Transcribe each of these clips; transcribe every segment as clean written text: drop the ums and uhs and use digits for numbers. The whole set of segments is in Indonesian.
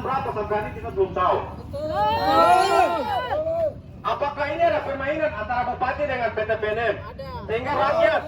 berapa sampai hari kita belum tahu. Apakah ini ada permainan antara bupati dengan PT PNM? Sehingga rakyat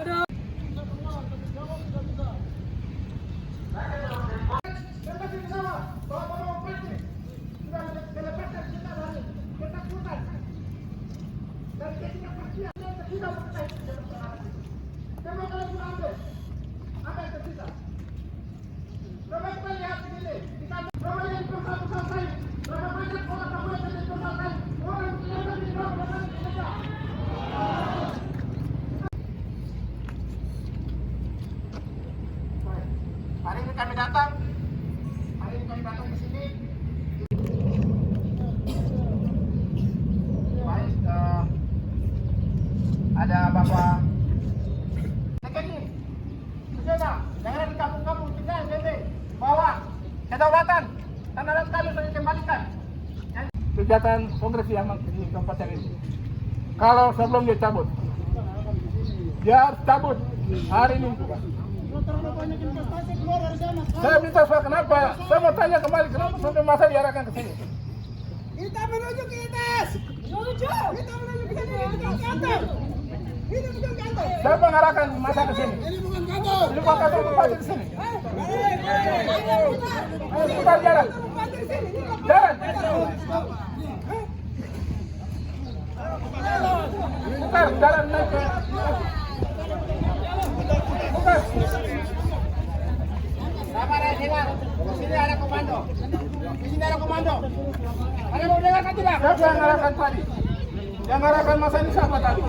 hari ini kami datang ke sini. Baik, ada Bapak Sekeni, Susena, daerah di kampung-kampung tinggal bebe, bawah kedaulatan tanah dan kami sudah dikembalikan. Kegiatan kongres yang di tempat yang ini, kalau sebelum dia cabut, dia harus cabut hari ini juga. Saya minta soal kenapa? Saya mau tanya kembali kenapa sampai masa diarahkan ke sini? Kita menuju ke atas. Kita menuju ke kantor. Ini bukan kantor. Saya mengarahkan masa ke sini. Ini bukan kantor. Ini bukan kantor bupati ke sini. Ayo putar jalan. Jalan. Putar jalan naik ke. Putar. Sabar ya, Siwar. Di sini ada komando. Di sini ada komando. Ada mau dengarkan tidak? Siapa yang ngarahkan tadi? Yang ngarahkan masa ini siapa tadi?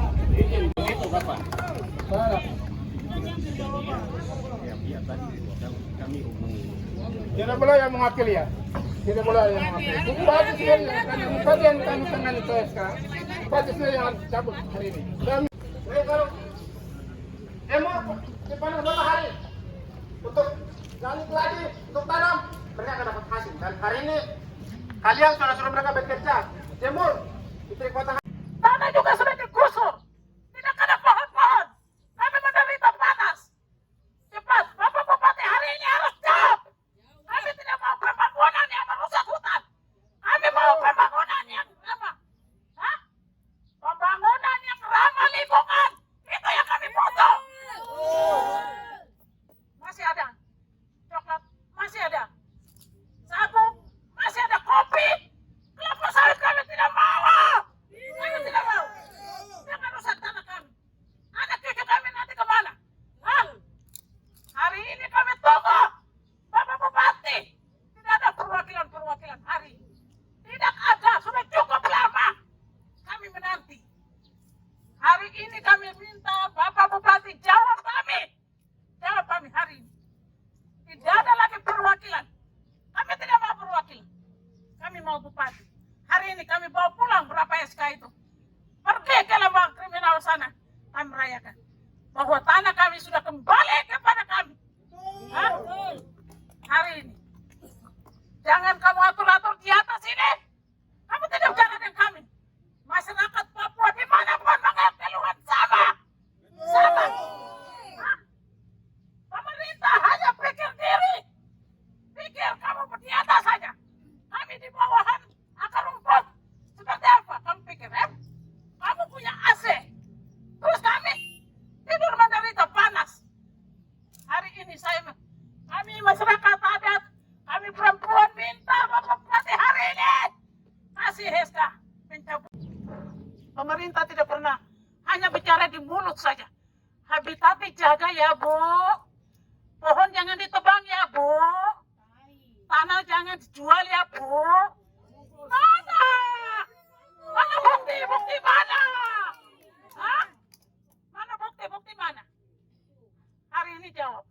Itu Bapak. Tidak boleh yang mengakil ya. Tidak boleh yang mengakil. Bupati sendiri yang kami tangani PSK. Bupati sendiri yang harus cabut hari ini. Saya kalau di panas berapa hari untuk gali lagi untuk tanam, mereka akan dapat hasil. Dan hari ini kalian sudah suruh mereka bekerja. Jemur, istri kota. Tanah juga sudah digusur. Tidak ada pohon-pohon. Kami menderita panas. Cepat, Bapak Bupati hari ini harus jawab. Kami tidak mau pembangunan yang merusak hutan. Kami mau pembangunan yang apa? Hah? Pembangunan yang ramah lingkungan. Itu yang kami butuh. Masih ada coklat, masih ada sagu, masih ada kopi. Kelapa sawit kami tidak mau. Kami tidak mau. Jangan rusak tanah kami. Anak cucu kami nanti kemana? Hah? Hari ini kami tunggu Bapak Bupati. Tidak ada perwakilan hari ini. Tidak ada, sudah cukup lama kami menanti. Hari ini kami minta Bapak Bupati jawab kami. Jawab kami hari ini. Tidak ada lagi perwakilan. Kami tidak mau perwakilan. Kami mau bupati. Hari ini kami bawa pulang berapa SK itu. Pergi ke lembaga kriminal sana. Kami merayakan bahwa tanah kami sudah kembali kepada kami. Hah? Hari ini. Jangan kamu atur-atur di atas ini. Kamu tidak bicara dengan kami. Masyarakat Papua dimanapun mengenai keluhan sama. Sama. Hah? Pemerintah hanya pikir diri. Pikir kamu di atas saja. Kami di bawahan akar rumput. Seperti apa? Kamu pikir, kamu punya AC. Terus kami tidur menderita panas. Hari ini kami masyarakat adat, kami perempuan minta Bapak Bupati hari ini kasih SK mencabut. Pemerintah tidak pernah hanya bicara di mulut saja. Habitat dijaga ya Bu. Pohon jangan ditebang ya Bu. Tanah jangan dijual ya Bu. Mana? Mana bukti? Bukti mana? Hah? Mana bukti? Bukti mana? Hari ini jawab.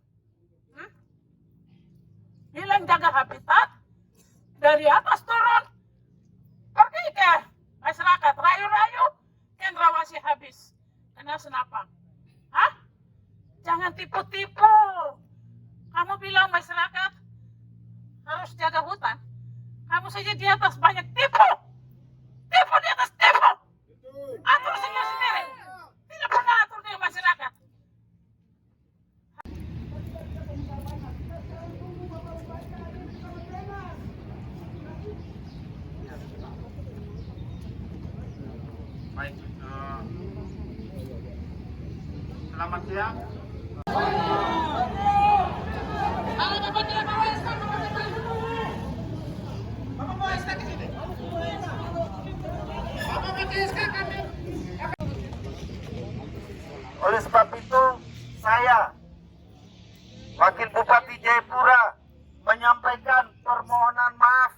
Bilang jaga habitat. Dari atas turun. Pergi ke masyarakat. Rayu-rayu. Cendrawasih habis. Kena senapang. Hah? Jangan tipu-tipu. Kamu bilang masyarakat harus jaga hutan. Kamu saja di atas banyak tipu. Tipu di atas tipu. Atur sendiri. Tidak pernah atur dengan masyarakat. Selamat siang. Kalau Bapak tidak bawa SK, Bapak bawa SK ke sini. Bapak pakai SK kami. Oleh sebab itu, saya, Wakil Bupati Jayapura, menyampaikan permohonan maaf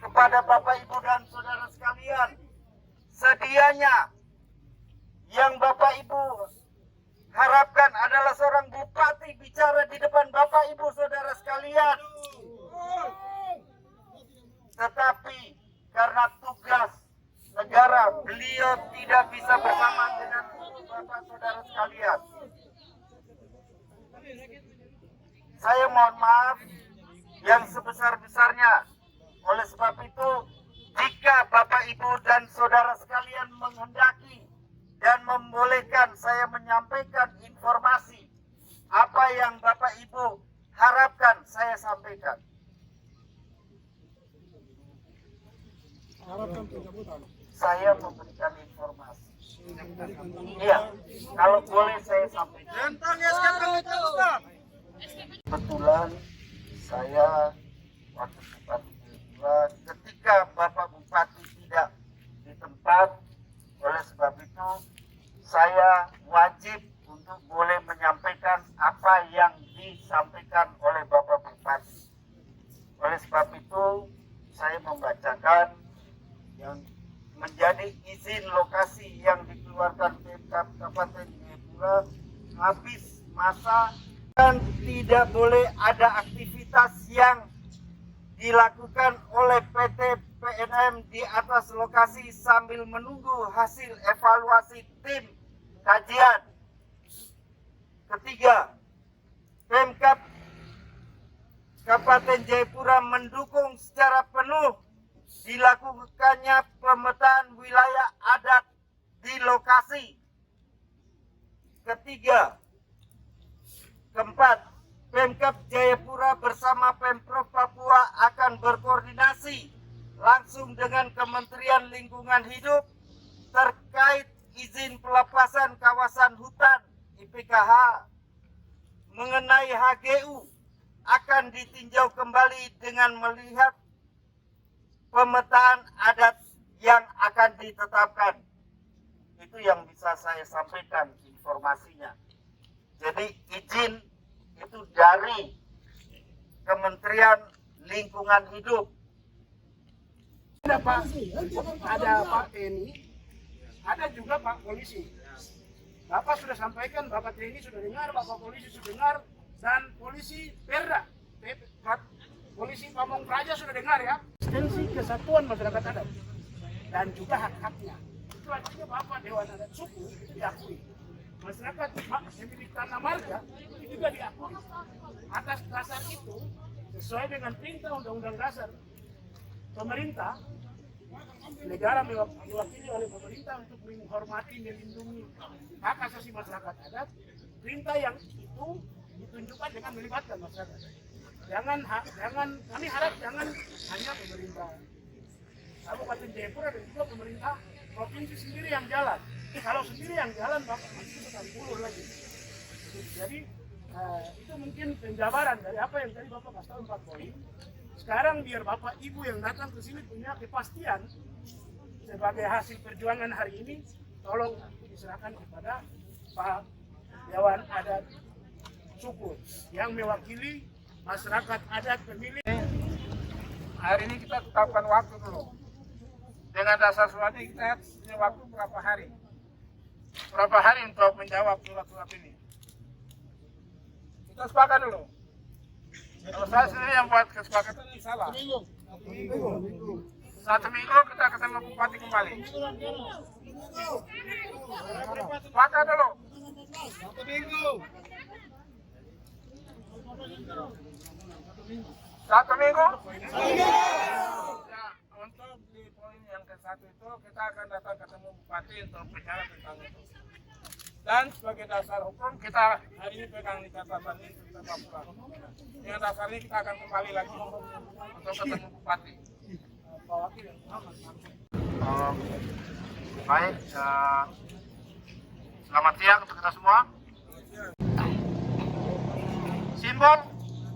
kepada Bapak, Ibu, dan saudara sekalian. Sedianya yang Bapak Ibu harapkan adalah seorang bupati bicara di depan Bapak Ibu saudara sekalian. Tetapi karena tugas negara, beliau tidak bisa bersama dengan Bapak saudara sekalian. Saya mohon maaf yang sebesar-besarnya. Oleh sebab itu, jika Bapak Ibu dan saudara sekalian menghendaki dan membolehkan saya menyampaikan informasi apa yang Bapak Ibu harapkan saya sampaikan. Saya memberikan informasi. Iya, kalau boleh saya sampaikan. Kebetulan saya wakil Bupati Jayapura, ketika Bapak Bupati tidak di tempat, oleh sebab itu saya wajib untuk boleh menyampaikan apa yang disampaikan oleh Bapak Bupati. Oleh sebab itu saya membacakan yang menjadi izin lokasi yang dikeluarkan Pemkab Kabupaten Jayapura habis masa dan tidak boleh ada aktivitas yang dilakukan oleh PT PNM di atas lokasi sambil menunggu hasil evaluasi tim kajian. Ketiga, Pemkab Kabupaten Jayapura mendukung secara penuh dilakukannya pemetaan wilayah adat di lokasi. Keempat, Pemkab Jayapura bersama Pemprov Papua akan berkoordinasi langsung dengan Kementerian Lingkungan Hidup terkait izin pelepasan kawasan hutan IPKH mengenai HGU akan ditinjau kembali dengan melihat pemetaan adat yang akan ditetapkan. Itu yang bisa saya sampaikan informasinya. Jadi izin itu dari Kementerian Lingkungan Hidup. Ada Pak TNI, ada juga Pak Polisi. Bapak sudah sampaikan, Bapak TNI sudah dengar, Bapak Polisi sudah dengar, dan Polisi Perda, Polisi Pamong Praja sudah dengar ya. Eksistensi kesatuan masyarakat adat dan juga hak-haknya. Itu artinya Bapak Dewan Adat Suku itu diakui. Masyarakat pemilik tanah marga itu juga diakui. Atas dasar itu, sesuai dengan perintah Undang-Undang Dasar pemerintah, negara diwakili oleh pemerintah untuk menghormati, melindungi hak asasi masyarakat adat. Perintah yang itu ditunjukkan dengan melibatkan masyarakat. Jangan kami harap jangan hanya pemerintah Kabupaten Jayapura dan juga pemerintah provinsi sendiri yang jalan. Kalau sendiri yang jalan, Bapak nanti kita ulur lagi. Jadi itu mungkin penjabaran dari apa yang tadi Bapak kasih tahu 4 poin. Sekarang biar Bapak Ibu yang datang ke sini punya kepastian sebagai hasil perjuangan hari ini, tolong diserahkan kepada Pak Dewan Adat Suku yang mewakili masyarakat adat pemilih. Hari ini kita tetapkan waktu dulu. Dengan dasar surat ini kita punya waktu berapa hari? Berapa hari untuk menjawab surat-surat ini? Kita sepakat dulu. Kalau saya sendiri yang buat kesepakatan ini salah. 1 minggu kita ketemu Bupati kembali. Sepakat dulu. 1 minggu. 1 minggu? Ya, untuk di poin yang ke-1 itu kita akan datang ketemu Bupati untuk bicara tentang itu. Dan sebagai dasar hukum kita hari ini pegang di catatan ini kita pulang. Dengan dasar ini kita akan kembali lagi untuk ketemu Bupati. Baik, selamat siang untuk kita semua. simbol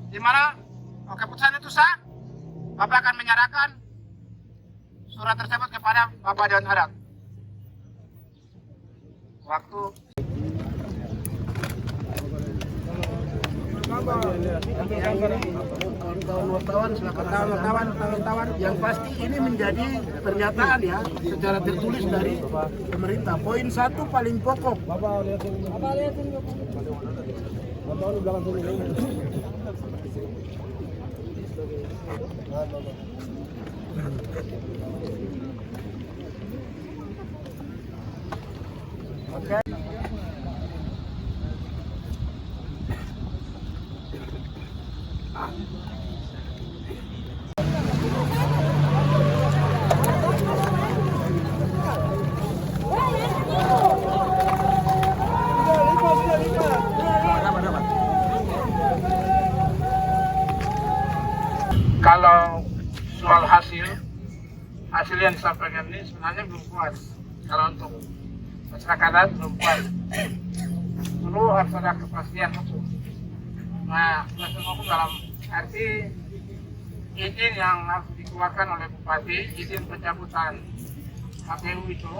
di mana keputusan itu sah, Bapak akan menyerahkan surat tersebut kepada Bapak Dewan Adat. Waktu kawan-kawan wartawan, silakan wartawan. Yang pasti ini menjadi pernyataan ya secara tertulis dari pemerintah. Poin 1 paling pokok. Oke. Kalau soal hasil yang disampaikan ini sebenarnya belum puas. Kalau untuk masyarakat adat belum puas. Perlu harus ada kepastian hukum. Nah, kepastian hukum dalam arti izin yang harus dikeluarkan oleh bupati, izin pencabutan HPU itu,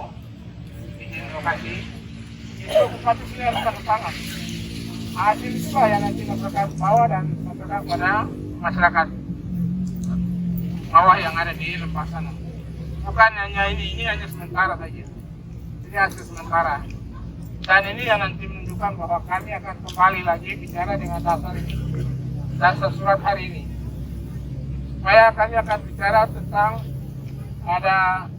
izin lokasi, itu bupati sendiri harus tanda tangan. Hasil itulah yang nanti masyarakat bawa dan masyarakat pada masyarakat bawah yang ada di lembah sana. Bukan hanya ini hanya sementara saja. Ini hasil sementara. Dan ini yang nanti menunjukkan bahwa kami akan kembali lagi bicara dengan dasar ini, dasar surat hari ini. Supaya kami akan bicara tentang ada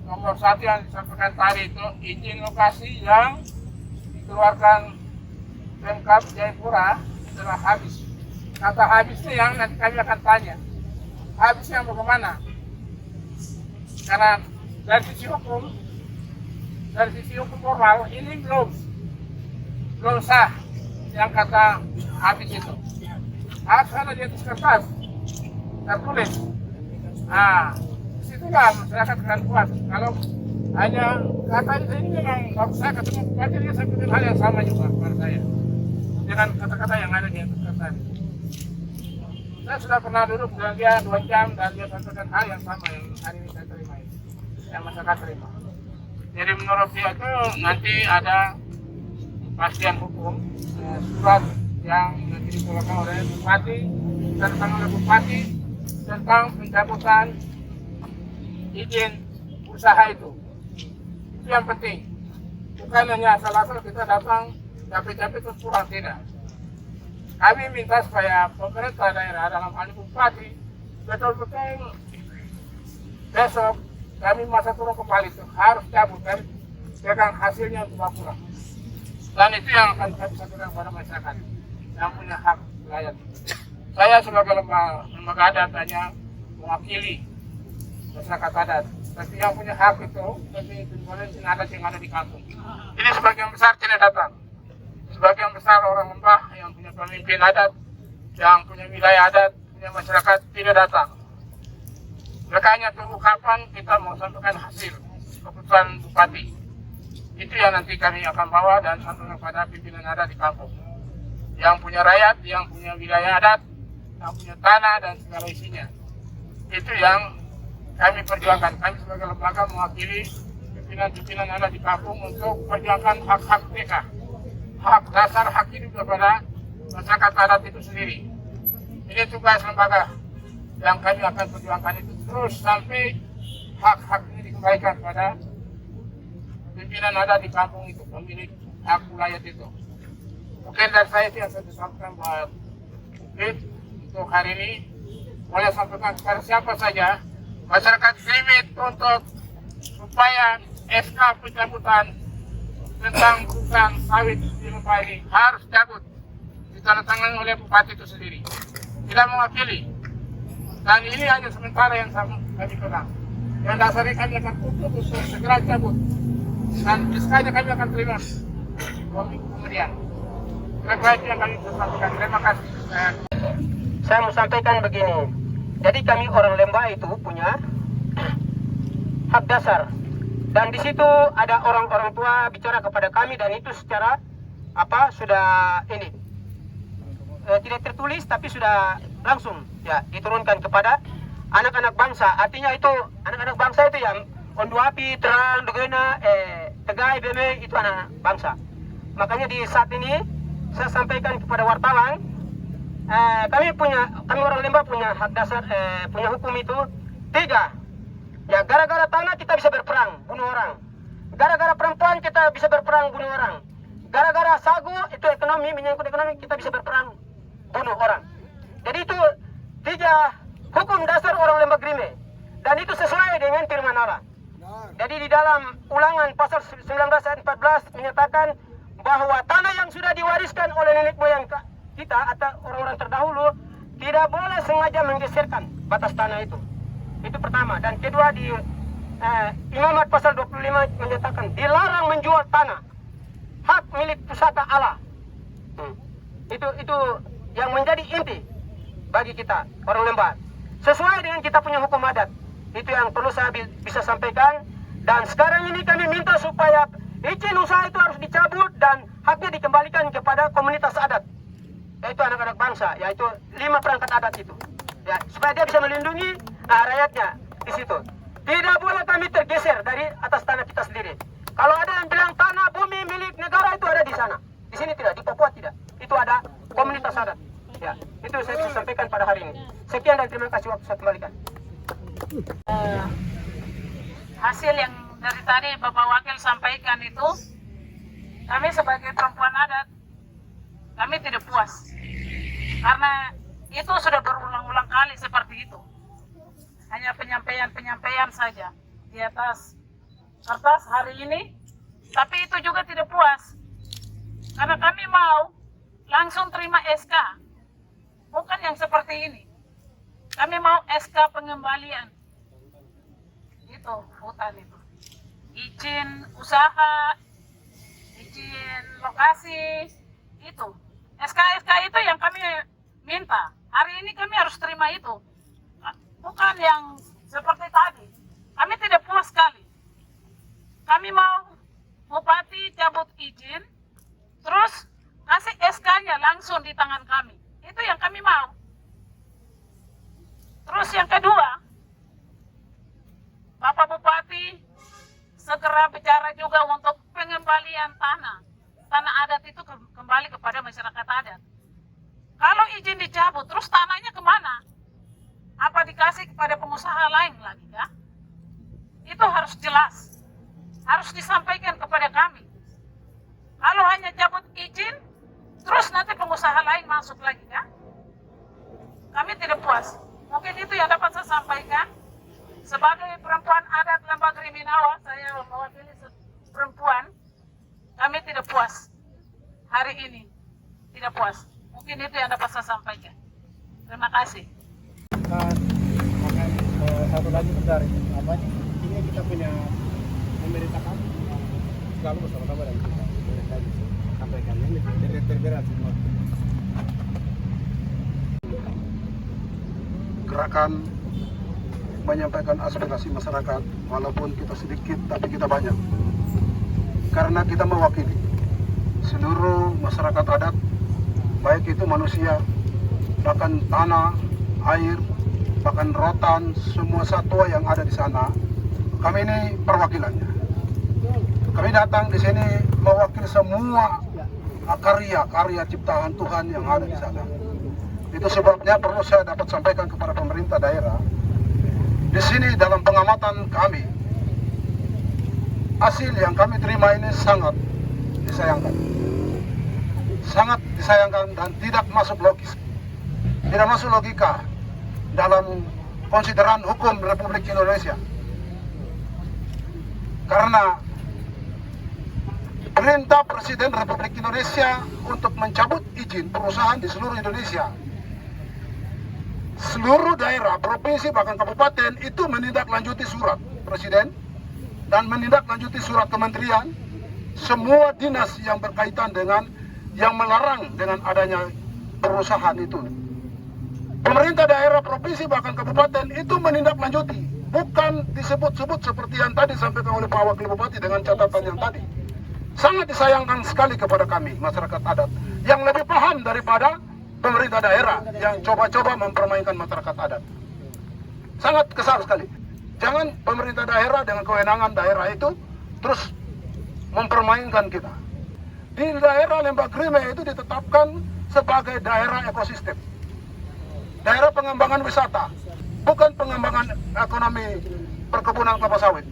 nomor 1 yang disampaikan tadi itu izin lokasi yang dikeluarkan Pemkab Jayapura telah habis. Kata habisnya yang nanti kami akan tanya. Habisnya bagaimana? Karena dari sisi hukum formal ini belum sah yang kata habis itu. Harus ada di atas kertas tertulis. Nah, disitulah masyarakat akan puas. Kalau hanya kata ini memang bagus, saya ketemu bupati dia sampaikan hal yang sama juga kepada saya dengan kata-kata yang ada di atas kertas. Saya sudah pernah duduk dengan dia 2 jam dan dia sampaikan hal yang sama yang hari ini saya terima ini, yang masyarakat terima. Jadi menurut dia itu nanti ada kepastian hukum, surat yang nanti dikeluarkan oleh bupati, tentang pencabutan izin usaha itu. Itu yang penting. Bukan hanya asal-asal kita datang capek-capek terus pulang, tidak. Kami minta supaya pemerintah daerah dalam hal ini bupati betul-betul besok kami masa turun kembali itu harus cabut dan pegang hasilnya untuk pulang. Dan itu yang akan kami sampaikan kepada masyarakat yang punya hak rakyat. Saya sebagai lembaga adat hanya mewakili masyarakat adat, tapi yang punya hak itu pemimpin adat yang ada di kampung. Ini sebagian besar tidak datang. Sebagian besar orang lembah yang punya pemimpin adat, yang punya wilayah adat, punya masyarakat tidak datang. Mereka hanya tunggu kapan kita mau sampaikan hasil keputusan bupati. Itu yang nanti kami akan bawa dan sampaikan kepada pimpinan adat di kampung. Yang punya rakyat, yang punya wilayah adat, yang punya tanah dan segala isinya. Itu yang kami perjuangkan. Kami sebagai lembaga mewakili pimpinan-pimpinan adat di kampung untuk perjuangkan hak-hak mereka. Hak dasar hak hidup kepada masyarakat adat itu sendiri. Ini tugas lembaga yang kami akan perjuangkan itu terus sampai hak-hak ini dikembalikan kepada pimpinan adat di kampung itu, pemilik hak wilayah itu. Mungkin dari saya itu yang saya sampaikan buat untuk hari ini. Boleh sampaikan kepada siapa saja masyarakat Krimit untuk supaya SK pencabutan tentang perusahaan sawit di lembah ini harus cabut, ditandatangani oleh bupati itu sendiri, tidak mewakili. Dan ini hanya sementara yang kami pegang. Yang dasarnya kami akan tutup untuk segera cabut, dan SK-nya kami akan terima 2 minggu kemudian. Kira-kira itu yang kami sampaikan. Terima kasih. Saya mau sampaikan begini. Jadi kami orang lembah itu punya hak dasar. Dan di situ ada orang-orang tua bicara kepada kami dan itu secara sudah ini tidak tertulis tapi sudah langsung ya diturunkan kepada anak-anak bangsa. Artinya itu anak-anak bangsa itu yang Onduapi, Terang, Dogena, Tegai, Beme itu anak bangsa. Makanya di saat ini saya sampaikan kepada wartawan, kami orang Lembah punya hak dasar, punya hukum itu 3. Ya gara-gara tanah kita bisa berperang, bunuh orang. Gara-gara perempuan kita bisa berperang, bunuh orang. Gara-gara sagu itu ekonomi, menyangkut ekonomi kita bisa berperang, bunuh orang. Jadi itu 3 hukum dasar orang Lembah Grime. Dan itu sesuai dengan firman Allah. Jadi di dalam Ulangan pasal 19 ayat 14 menyatakan bahwa tanah yang sudah diwariskan oleh nenek moyang kita atau orang-orang terdahulu tidak boleh sengaja menggeserkan batas tanah itu. Itu pertama. Dan kedua di Imamat pasal 25 menyatakan dilarang menjual tanah hak milik pusaka Allah. Itu yang menjadi inti bagi kita orang Lembah. Sesuai dengan kita punya hukum adat. Itu yang perlu saya bisa sampaikan. Dan sekarang ini kami minta supaya izin usaha itu harus dicabut dan haknya dikembalikan kepada komunitas adat, yaitu anak-anak bangsa, yaitu 5 perangkat adat itu. Ya, supaya dia bisa melindungi rakyatnya di situ. Tidak boleh kami tergeser dari atas tanah kita sendiri. Kalau ada yang bilang tanah bumi milik negara itu ada di sana. Di sini tidak, di Papua tidak. Itu ada komunitas adat. Ya, itu saya bisa sampaikan pada hari ini. Sekian dan terima kasih waktu saya kembalikan. Hasil yang dari tadi Bapak Wakil sampaikan itu, kami sebagai perempuan adat, kami tidak puas. Karena itu sudah berulang-ulang kali seperti itu. Hanya penyampaian-penyampaian saja di atas kertas hari ini, tapi itu juga tidak puas. Karena kami mau langsung terima SK, bukan yang seperti ini. Kami mau SK pengembalian. Itu hutan itu. Izin usaha, izin lokasi, itu. SK itu yang kami minta. Hari ini kami harus terima itu. Bukan yang seperti tadi. Kami tidak puas sekali. Kami mau bupati cabut izin, terus kasih SK-nya langsung di tangan kami. Itu yang kami mau. Terus yang kedua, Bapak Bupati segera bicara juga untuk pengembalian tanah. Tanah adat itu kembali kepada masyarakat adat. Kalau izin dicabut, terus tanahnya kemana? Apa dikasih kepada pengusaha lain lagi ya? Itu harus jelas. Harus disampaikan kepada kami. Kalau hanya cabut izin, terus nanti pengusaha lain masuk lagi ya? Kami tidak puas. Mungkin itu yang dapat saya sampaikan. Sebagai perempuan adat Lembah Griminawa, saya mewakili perempuan, kami tidak puas. Hari ini tidak puas. Mungkin itu yang dapat saya sampaikan. Terima kasih. Satu lagi bentar, apa ini kita punya pemerintah kami selalu bersama-sama dengan kita. Mereka sampaikan ini terberat semua. Gerakan menyampaikan aspirasi masyarakat, walaupun kita sedikit tapi kita banyak. Karena kita mewakili seluruh masyarakat adat, baik itu manusia, bahkan tanah, air, bahkan rotan, semua satwa yang ada di sana. Kami ini perwakilannya. Kami datang di sini mewakili semua karya ciptaan Tuhan yang ada di sana. Itu sebabnya perlu saya dapat sampaikan kepada pemerintah daerah. Di sini dalam pengamatan kami, hasil yang kami terima ini sangat disayangkan. Sangat disayangkan dan tidak masuk logis. Tidak masuk logika dalam konsideran hukum Republik Indonesia. Karena perintah Presiden Republik Indonesia untuk mencabut izin perusahaan di seluruh Indonesia, seluruh daerah, provinsi, bahkan kabupaten itu menindaklanjuti surat Presiden dan menindaklanjuti surat kementerian, semua dinas yang berkaitan dengan yang melarang dengan adanya perusahaan itu. Pemerintah daerah, provinsi, bahkan kabupaten itu menindaklanjuti, bukan disebut-sebut seperti yang tadi disampaikan oleh Pak Wakil Bupati dengan catatan yang tadi. Sangat disayangkan sekali kepada kami, masyarakat adat, yang lebih paham daripada pemerintah daerah yang coba-coba mempermainkan masyarakat adat. Sangat kesal sekali. Jangan pemerintah daerah dengan kewenangan daerah itu terus mempermainkan kita. Di daerah Lembah Grime itu ditetapkan sebagai daerah ekosistem, daerah pengembangan wisata, bukan pengembangan ekonomi perkebunan kelapa sawit.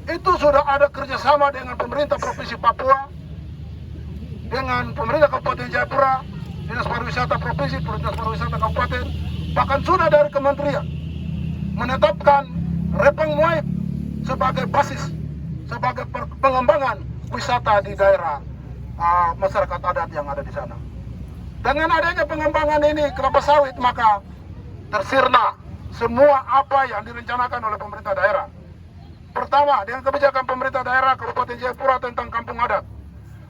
Itu sudah ada kerjasama dengan pemerintah Provinsi Papua, dengan pemerintah Kabupaten Jayapura, Dinas Pariwisata Provinsi, Dinas Pariwisata Kabupaten, bahkan sudah dari kementerian menetapkan Repang Muaib sebagai basis, sebagai pengembangan wisata di daerah masyarakat adat yang ada di sana. Dengan adanya pengembangan ini kelapa sawit, maka tersirna semua apa yang direncanakan oleh pemerintah daerah. Pertama, dengan kebijakan pemerintah daerah Kabupaten Jayapura tentang kampung adat,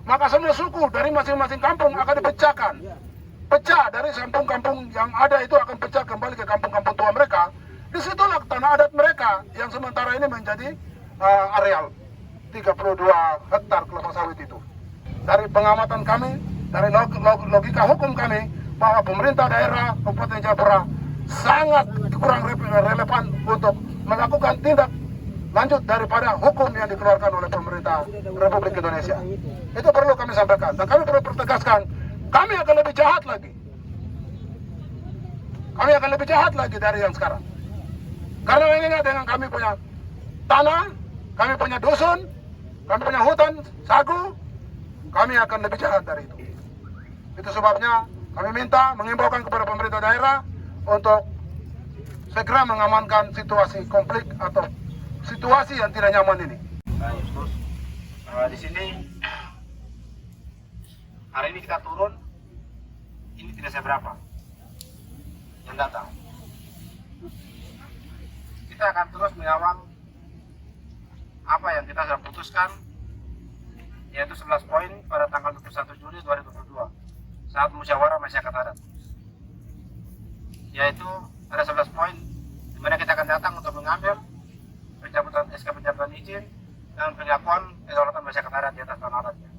maka semua suku dari masing-masing kampung akan dipecahkan. Pecah dari kampung-kampung yang ada itu akan pecah kembali ke kampung-kampung tua mereka. Disitulah tanah adat mereka yang sementara ini menjadi areal 32 hektar kelapa sawit itu. Dari pengamatan kami, dari logika hukum kami, bahwa pemerintah daerah Kabupaten Jayapura sangat kurang relevan untuk melakukan tindak lanjut daripada hukum yang dikeluarkan oleh pemerintah Republik Indonesia. Itu perlu kami sampaikan, dan kami perlu pertegaskan, kami akan lebih jahat lagi. Kami akan lebih jahat lagi dari yang sekarang. Karena ini dengan kami punya tanah, kami punya dusun, kami punya hutan, sagu, kami akan lebih jahat dari itu. Itu sebabnya kami mengimbaukan kepada pemerintah daerah untuk segera mengamankan situasi konflik atau situasi yang tidak nyaman ini. Baik, terus di sini hari ini kita turun, ini tidak seberapa yang datang. Kita akan terus mengawal apa yang kita sudah putuskan, yaitu 11 poin pada tanggal 21 Juli 2022 saat musyawarah masyarakat adat. Yaitu ada 11 poin di mana kita akan datang untuk mengambil pencabutan SK pencabutan izin dan pengakuan kedaulatan masyarakat adat di atas tanah adatnya.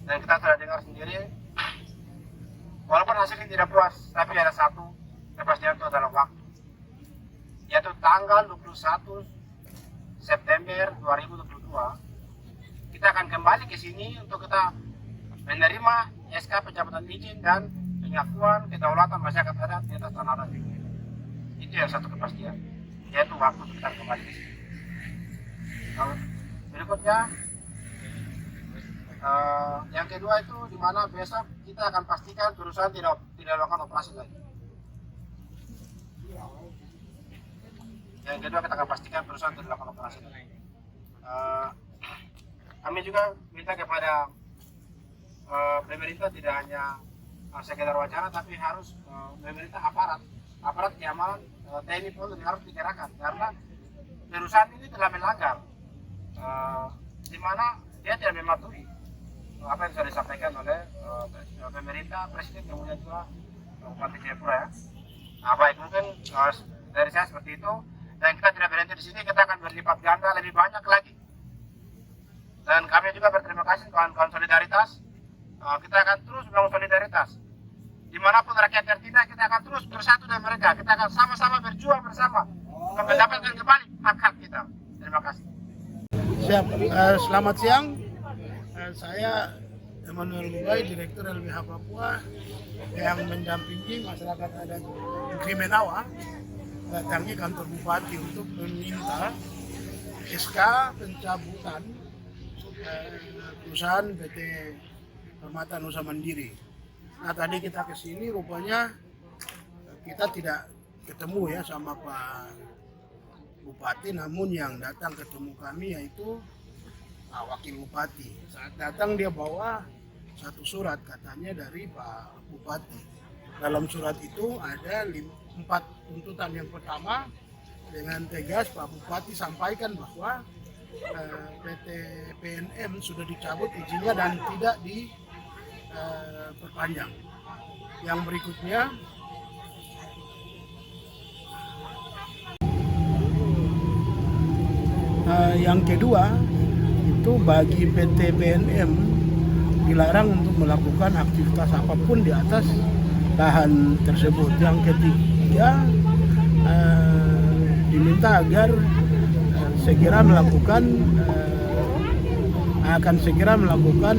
Dan kita sudah dengar sendiri, walaupun hasilnya tidak puas, tapi ada satu kepastian itu adalah waktu, yaitu tanggal 21 September 2022 kita akan kembali ke sini untuk kita menerima SK pencabutan izin dan pengakuan kedaulatan masyarakat adat di atas tanah adat. Itu yang satu kepastian, yaitu waktu kita kembali ke sini. Berikutnya yang kedua itu di mana besok kita akan pastikan perusahaan tidak melakukan operasi lagi. Yang kedua kita akan pastikan perusahaan tidak melakukan operasi lagi. Kami juga minta kepada pemerintah tidak hanya sekedar wacana, tapi harus pemerintah aparat keamanan TNI Polri harus dikerahkan, karena perusahaan ini telah melanggar di mana dia tidak mematuhi apa yang sudah disampaikan oleh pemerintah, Presiden, kemudian juga Bupati Jayapura ya. Nah, baik, mungkin dari saya seperti itu, dan kita tidak berhenti di sini, kita akan berlipat ganda lebih banyak lagi. Dan kami juga berterima kasih kawan-kawan solidaritas. Kita akan terus membangun solidaritas. Dimanapun rakyat tertindas, kita akan terus bersatu dengan mereka. Kita akan sama-sama berjuang bersama untuk mendapatkan kembali hak-hak kita. Terima kasih. Siap. Selamat siang. Saya Emmanuel Lubai, Direktur LBH Papua, yang mendampingi masyarakat adat Krimenawa datangi kantor Bupati untuk meminta SK pencabutan perusahaan PT Permata Nusa Mandiri. Nah, tadi kita ke sini rupanya kita tidak ketemu ya sama Pak Bupati, namun yang datang ketemu kami yaitu Wakil Bupati. Saat datang dia bawa satu surat katanya dari Pak Bupati. Dalam surat itu ada 4 tuntutan. Yang pertama, dengan tegas Pak Bupati sampaikan bahwa PT PNM sudah dicabut izinnya dan tidak diperpanjang. Yang berikutnya, yang kedua itu bagi PT PNM dilarang untuk melakukan aktivitas apapun di atas lahan tersebut. Yang ketiga, diminta agar akan segera melakukan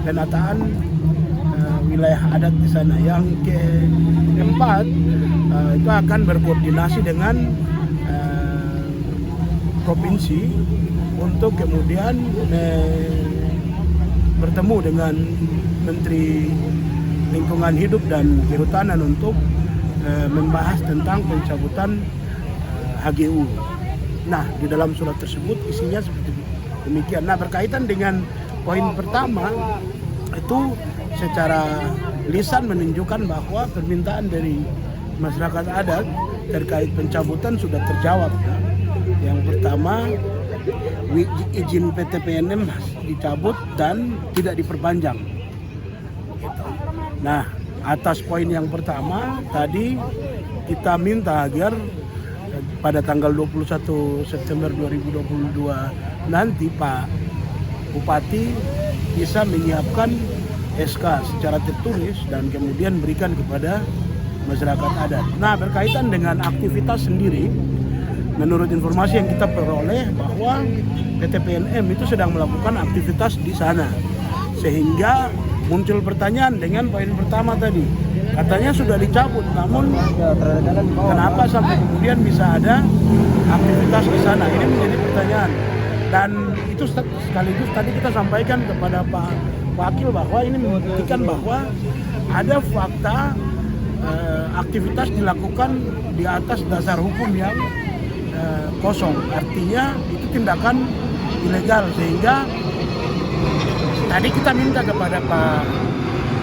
penataan wilayah adat di sana. Yang keempat, itu akan berkoordinasi dengan provinsi untuk kemudian bertemu dengan Menteri Lingkungan Hidup dan Kehutanan untuk membahas tentang pencabutan HGU. Nah, di dalam surat tersebut isinya seperti demikian. Nah, berkaitan dengan poin pertama, itu secara lisan menunjukkan bahwa permintaan dari masyarakat adat terkait pencabutan sudah terjawab. Yang pertama, izin PT PNM dicabut dan tidak diperpanjang. Nah, atas poin yang pertama tadi kita minta agar pada tanggal 21 September 2022 nanti Pak Bupati bisa menyiapkan SK secara tertulis dan kemudian berikan kepada masyarakat adat. Nah, berkaitan dengan aktivitas sendiri, menurut informasi yang kita peroleh bahwa PT PNM itu sedang melakukan aktivitas di sana. Sehingga muncul pertanyaan dengan poin pertama tadi. Katanya sudah dicabut, namun kenapa sampai kemudian bisa ada aktivitas di sana? Ini menjadi pertanyaan. Dan itu sekaligus tadi kita sampaikan kepada Pak Wakil bahwa ini membuktikan bahwa ada fakta aktivitas dilakukan di atas dasar hukum yang kosong. Artinya itu tindakan ilegal, sehingga tadi kita minta kepada Pak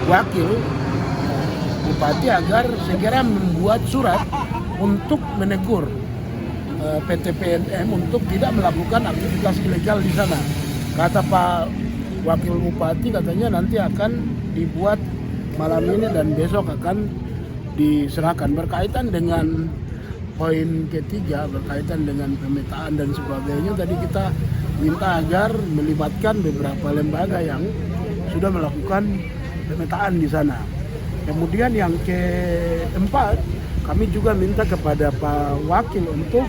Wakil Bupati agar segera membuat surat untuk menegur PT PNM untuk tidak melakukan aktivitas ilegal di sana. Kata Pak Wakil Bupati, katanya nanti akan dibuat malam ini dan besok akan diserahkan. Berkaitan dengan poin ketiga, berkaitan dengan pemetaan dan sebagainya, tadi kita minta agar melibatkan beberapa lembaga yang sudah melakukan pemetaan di sana. Kemudian yang keempat, kami juga minta kepada Pak Wakil untuk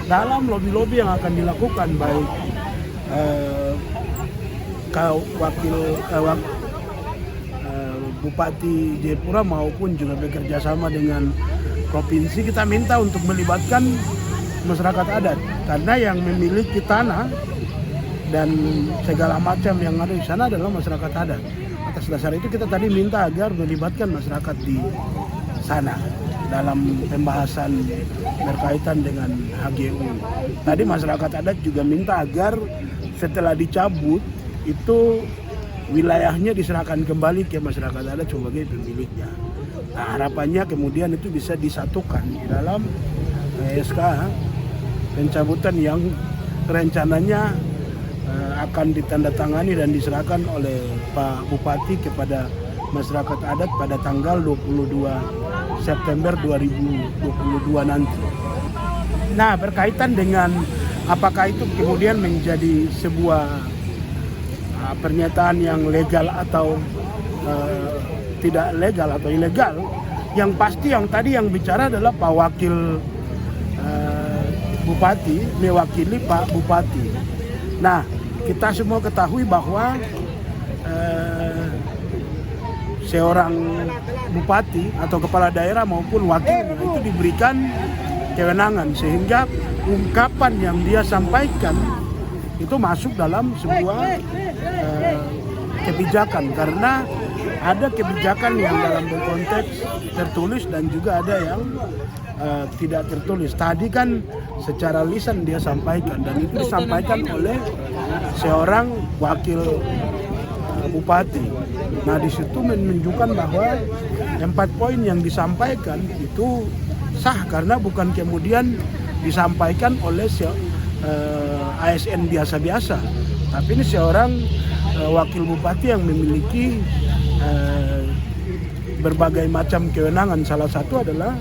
dalam lobi-lobi yang akan dilakukan, baik Bupati Jayapura maupun juga bekerja sama dengan provinsi, kita minta untuk melibatkan masyarakat adat, karena yang memiliki tanah dan segala macam yang ada di sana adalah masyarakat adat. Atas dasar itu kita tadi minta agar melibatkan masyarakat di sana dalam pembahasan berkaitan dengan HGU. Tadi masyarakat adat juga minta agar setelah dicabut itu wilayahnya diserahkan kembali ke masyarakat adat sebagai pemiliknya. Nah, harapannya kemudian itu bisa disatukan di dalam SK pencabutan yang rencananya akan ditandatangani dan diserahkan oleh Pak Bupati kepada masyarakat adat pada tanggal 22 September 2022 nanti. Nah, berkaitan dengan apakah itu kemudian menjadi sebuah pernyataan yang legal atau tidak legal atau ilegal, yang pasti yang tadi yang bicara adalah Pak Wakil Bupati mewakili Pak Bupati. Nah, kita semua ketahui bahwa seorang bupati atau kepala daerah maupun wakilnya itu diberikan kewenangan, sehingga ungkapan yang dia sampaikan itu masuk dalam sebuah kebijakan, karena ada kebijakan yang dalam konteks tertulis dan juga ada yang tidak tertulis. Tadi kan secara lisan dia sampaikan, dan itu disampaikan oleh seorang wakil bupati. Nah, di situ menunjukkan bahwa 4 poin yang disampaikan itu sah, karena bukan kemudian disampaikan oleh ASN biasa-biasa, tapi ini seorang wakil bupati yang memiliki berbagai macam kewenangan. Salah satu adalah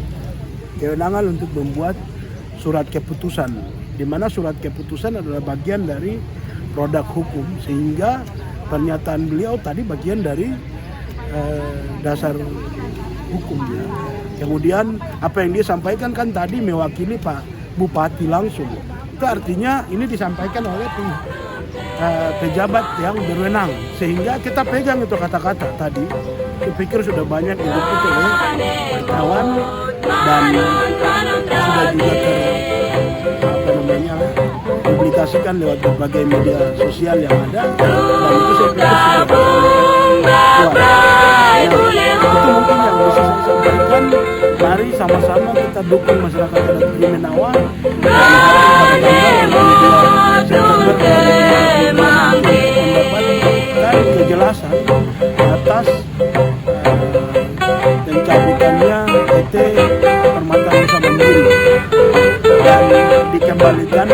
kewenangan untuk membuat surat keputusan, di mana surat keputusan adalah bagian dari produk hukum, sehingga pernyataan beliau tadi bagian dari dasar hukumnya. Kemudian apa yang dia sampaikan kan tadi mewakili Pak Bupati langsung. Itu artinya ini disampaikan oleh pejabat yang berwenang, sehingga kita pegang itu kata-kata tadi. Saya pikir sudah banyak diliput oleh wartawan dan sudah juga publikasikan lewat berbagai media sosial yang ada, dan itu saya pikir sudah kuat. Itu mungkin yang bisa saya sampaikan. Mari sama-sama kita dukung masyarakat adat Krimenawa dan mendapatkan kejelasan atas pencabutannya PT Permata Nusa Mandiri dan dikembalikan